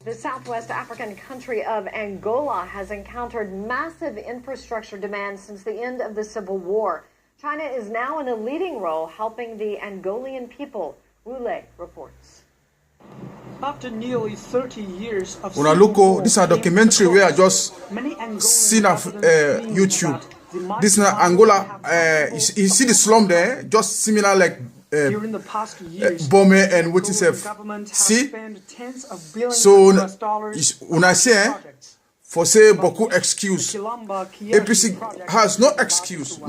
The Southwest African country of Angola has encountered massive infrastructure demands since the end of the Civil War. China is now in a leading role helping the Angolan people. Wu Lei reports. After nearly 30 years of this is a documentary where I just seen of YouTube. This is Angola. You see the slum there, just similar like during the past years, Bome and what is see? So when I say for say beaucoup excuse, APC has no excuse,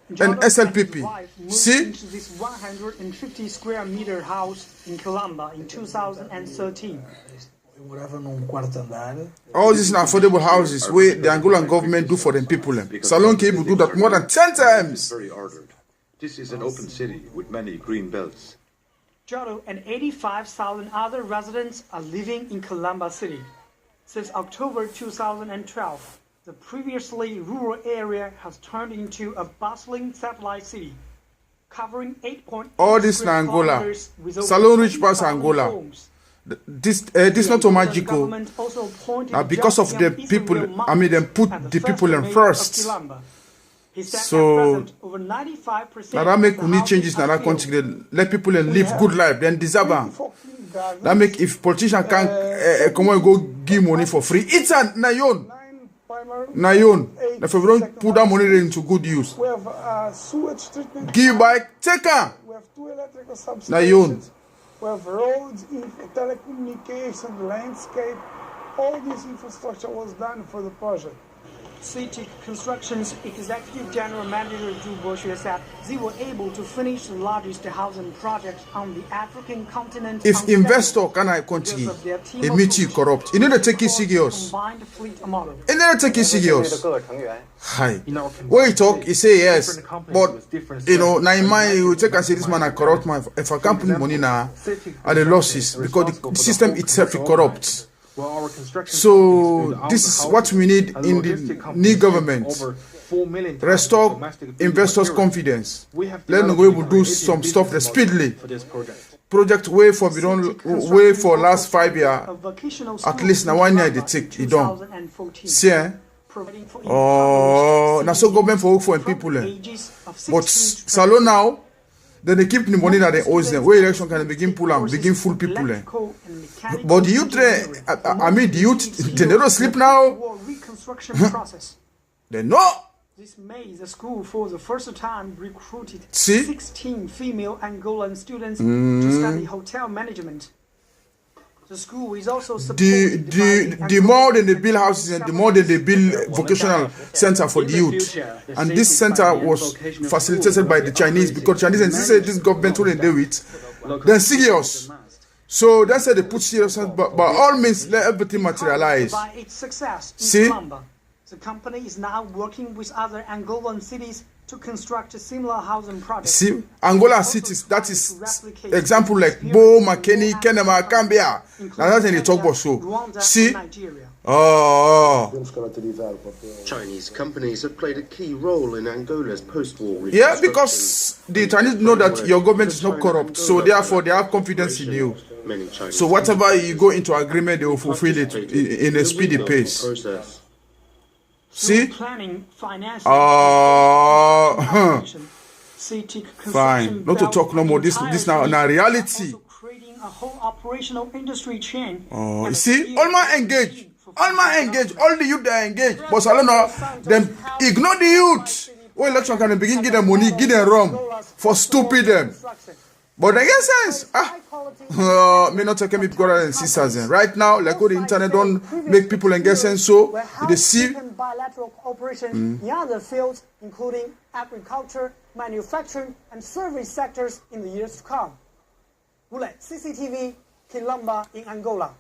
and SLPP. See? This 150 square meter house in Calamba in 2013. All these are affordable houses where the Angolan government do for the people. Salon Cable do that more than 10 times. Very ordered. This is an open city with many green belts. Jado and 85,000 other residents are living in Calamba City. Since October 2012, the previously rural area has turned into a bustling satellite city, covering 8.8 all this in Angola. Salon Rich Pass Angola. This not magical. Because of the people, I mean, them put the people in first. So now that make we need changes in that country. Let people live good life. Then deserve them. That make if politicians can't come and go give money for free, it's a nayon. If we don't put that money into good use, give back, take her. We have 2 electrical substations. Nayon. We have roads, telecommunications, landscape. All this infrastructure was done for the project. CITIC Construction's Executive General Manager Zhu Boxue said they were able to finish the largest housing project on the African continent. If investor can I continue, it meet you corrupt. You need to take it serious. You need to take it serious. Hi. When you talk, you say yes, but you know, now in mind you take and say this man I corrupt man. If I can't put money now, are the losses because the system itself is corrupt. So this is what we need in the new government. Restore investors' confidence. Let them go able to do some stuff speedily. Project way for we don't wait for last 5 years. At least now 1 year they take it done. See, oh, now so government for work for people. But Salon now. Then they keep the money that they owe them. Where election can begin pull and begin full people. But the youth, I mean the youth, they don't sleep now. They know. This May, the school for the first time recruited 16 female Angolan students to study hotel management. The school is also the more than they build houses and the more than they build vocational center for the youth. And this center was facilitated by the Chinese because Chinese and this government wouldn't do it. They're serious. So that's why they put serious, but by all means let everything materialize. By its success in See? Calamba, the company is now working with other Angolan cities to construct a similar housing project. See, Angola cities, that is example like Bo, Makeni, Kenema, Cambia. Now that's when they talk about so. See? Oh. Chinese companies have played a key role in Angola's post-war reconstruction. Yeah, because the Chinese know that your government is not corrupt, so therefore they have confidence in you. So whatever you go into agreement, they will fulfill it in a speedy pace. See? Fine. Not to talk no more. This now reality. Oh, you see? All my engage. All the youth are engaged. But I don't know. Them ignore the youth. When election can begin give them money, give them rum for stupid them. But they get sense. Me not talking with brothers and sisters. Right now, like all the internet don't make people get sense. So they see bilateral cooperation in other fields, including agriculture, manufacturing, and service sectors in the years to come. Wu Lei, CCTV, Calamba in Angola.